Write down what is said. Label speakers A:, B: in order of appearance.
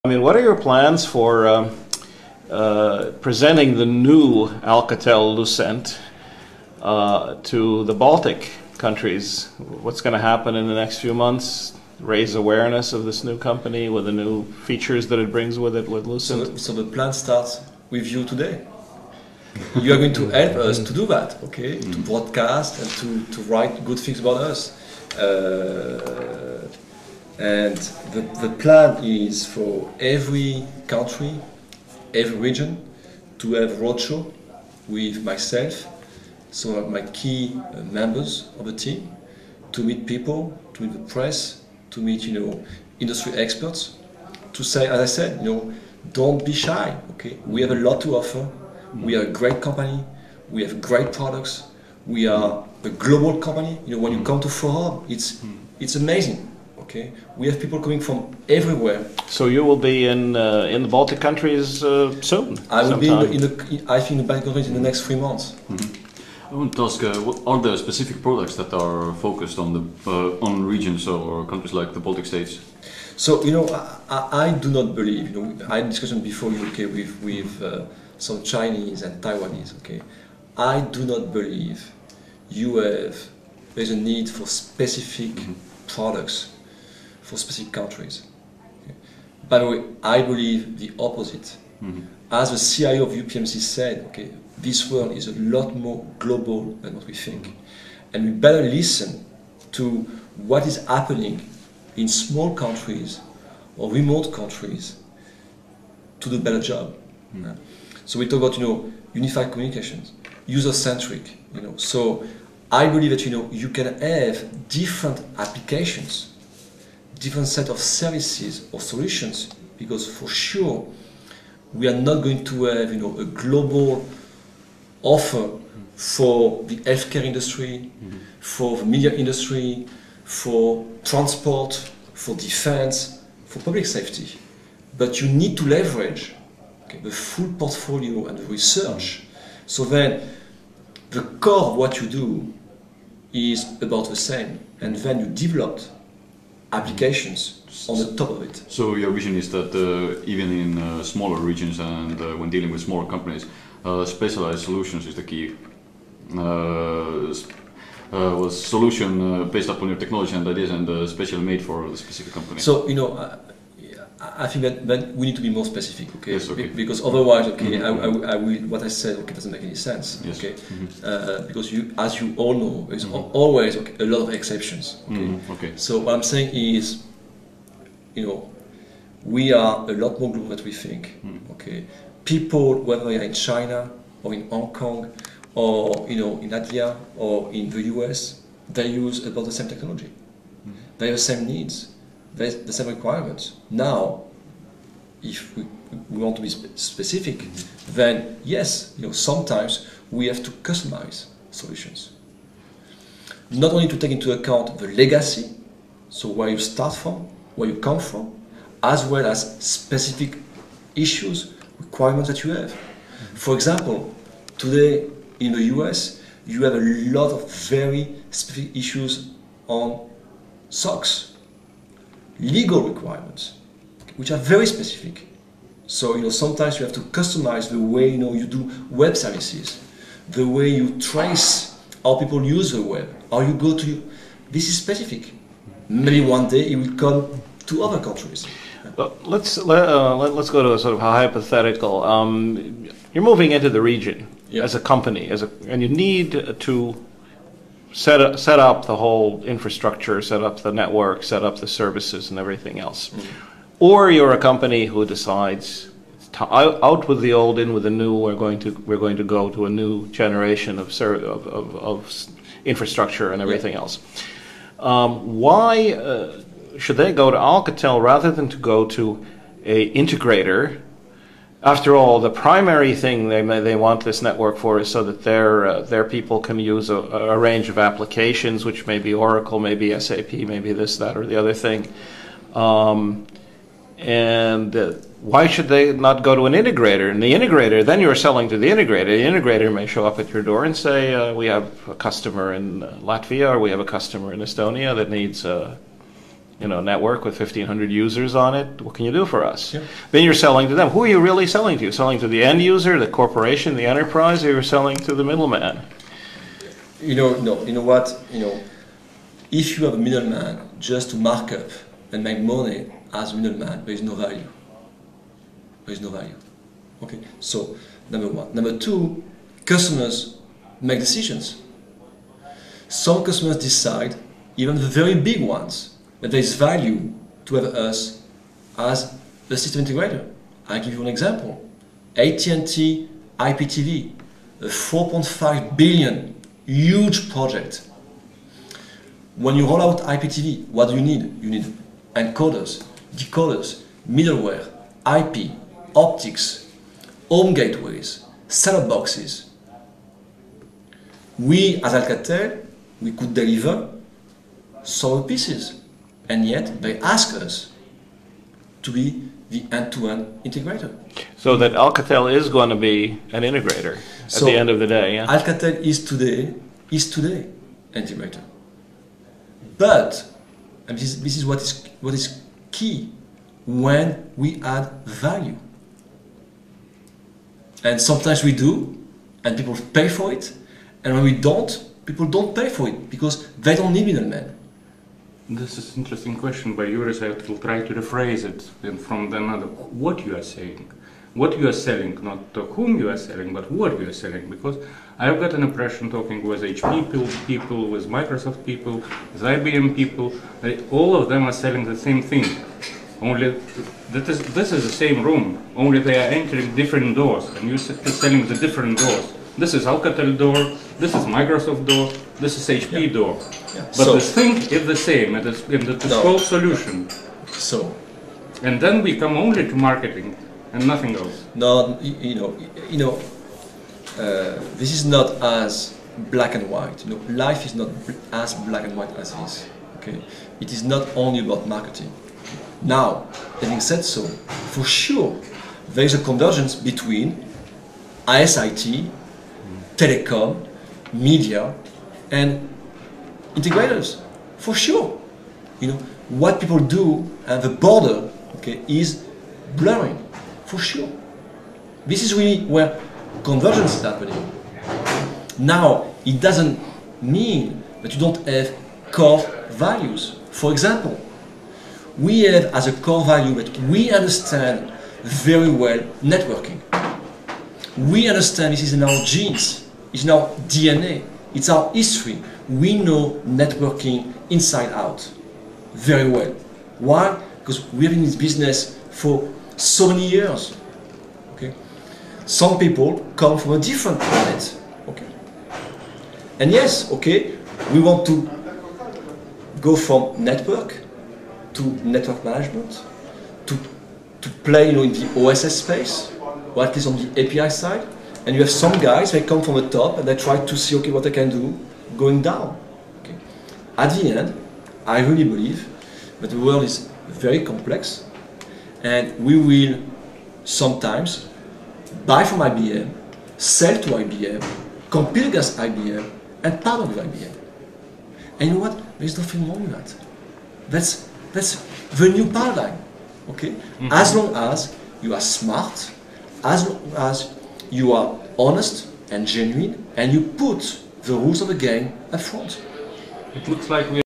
A: I mean, what are your plans for presenting the new Alcatel Lucent to the Baltic countries? What's going to happen in the next few months? Raise awareness of this new company with the new features that it brings with it with Lucent?
B: So the plan starts with you today. You are going to help us to do that, okay? To broadcast and to write good things about us. And the plan is for every country, every region, to have roadshow with myself, some of my key members of the team, to meet people, to meet the press, to meet industry experts, to say, as I said, don't be shy. Okay, we have a lot to offer. We are a great company. We have great products. We are a global company. When you come to Forum, it's amazing. Okay, we have people coming from everywhere.
A: So you will be in the Baltic countries soon.
B: I will be in the Baltic countries in the next 3 months.
C: I want to ask, are there specific products that are focused on the on regions or countries like the Baltic states?
B: So I do not believe. I had a discussion before with some Chinese and Taiwanese. Okay, I do not believe there's a need for specific products for specific countries. Okay. By the way, I believe the opposite. As the CIO of UPMC said, okay, this world is a lot more global than what we think. And we better listen to what is happening in small countries or remote countries to do a better job. So we talk about unified communications, user-centric. So I believe that you can have different applications, different set of services or solutions, because for sure we are not going to have a global offer for the healthcare industry, for the media industry, for transport, for defense, for public safety. But you need to leverage the full portfolio and the research. So then the core of what you do is about the same, and then you develop applications on the top of it.
C: So your vision is that even in smaller regions and when dealing with smaller companies, specialized solutions is the key. Solution based upon your technology and ideas and specially made for the specific company.
B: So I think that we need to be more specific, okay?
C: Yes, okay.
B: Because otherwise, okay, I will. What I said, okay, doesn't make any sense,
C: yes.
B: Okay? Because as you all know, there's always a lot of exceptions, okay?
C: Okay.
B: So what I'm saying is, we are a lot more global than we think, okay? People, whether they are in China or in Hong Kong or in India or in the US, they use about the same technology. They have the same needs. The same requirements. Now, if we want to be specific, then yes, sometimes we have to customize solutions. Not only to take into account the legacy, so where you start from, where you come from, as well as specific issues, requirements that you have. For example, today in the US, you have a lot of very specific issues on SOX. Legal requirements, which are very specific. So sometimes you have to customize the way you do web services, the way you trace how people use the web, how you go to. This is specific. Maybe one day it will come to other countries.
A: Well, let's go to a sort of hypothetical. You're moving into the region as a company, and you need to set up the whole infrastructure, set up the network, set up the services and everything else. Or you're a company who decides out with the old, in with the new. We're going to go to a new generation of infrastructure and everything else. Why should they go to Alcatel rather than to go to a integrator? After all, the primary thing they want this network for is so that their people can use a range of applications, which may be Oracle, maybe SAP, maybe this, that, or the other thing. Why should they not go to an integrator? And the integrator, then you're selling to the integrator. The integrator may show up at your door and say, we have a customer in Latvia, or we have a customer in Estonia that needs network with 1,500 users on it. What can you do for us?
B: Yeah.
A: Then you're selling to them. Who are you really selling to? You're selling to the end user, the corporation, the enterprise, or you're selling to the middleman?
B: No. You know what? If you have a middleman just to mark up and make money as a middleman, there is no value. There is no value. Okay. So number one. Number two, customers make decisions. Some customers decide, even the very big ones, that there is value to have us as a system integrator. I'll give you an example. AT&T IPTV, a 4.5 billion huge project. When you roll out IPTV, what do you need? You need encoders, decoders, middleware, IP, optics, home gateways, set-top boxes. We, as Alcatel, we could deliver some pieces, and yet they ask us to be the end-to-end integrator.
A: So that Alcatel is going to be an integrator at the end of the day, yeah?
B: Alcatel is today integrator. But, and this is what is key, when we add value. And sometimes we do, and people pay for it, and when we don't, people don't pay for it because they don't need middlemen.
D: This is an interesting question by yours. I will try to rephrase it from another. What you are saying, what you are selling, not to whom you are selling, but what you are selling. Because I've got an impression talking with HP people, with Microsoft people, with IBM people, that all of them are selling the same thing. Only this is the same room. Only they are entering different doors, and you're selling the different doors. This is Alcatel door, this is Microsoft door, this is HP door. Yeah. But the thing is the same, and it's in the whole solution.
B: So,
D: and then we come only to marketing and nothing else.
B: No, this is not as black and white. Life is not as black and white as this. Okay, it is not only about marketing. Now, having said so, for sure, there is a convergence between ISIT, telecom, media, and integrators, for sure. What people do, and the border, is blurring, for sure. This is really where convergence is happening. Now, it doesn't mean that you don't have core values. For example, we have as a core value that we understand very well networking. We understand this is in our genes. It's in our DNA, it's our history. We know networking inside out very well. Why? Because we have been in this business for so many years. Okay? Some people come from a different planet. Okay? And yes, okay, we want to go from network to network management, to play in the OSS space, or at least on the API side. And you have some guys, they come from the top and they try to see, okay, what they can do going down. Okay. At the end, I really believe that the world is very complex and we will sometimes buy from IBM, sell to IBM, compete against IBM, and partner with IBM. And you know what? There's nothing wrong with that. That's the new paradigm. Okay? Mm-hmm. As long as you are smart, as long as you are honest and genuine, and you put the rules of the game up front.
D: It looks like we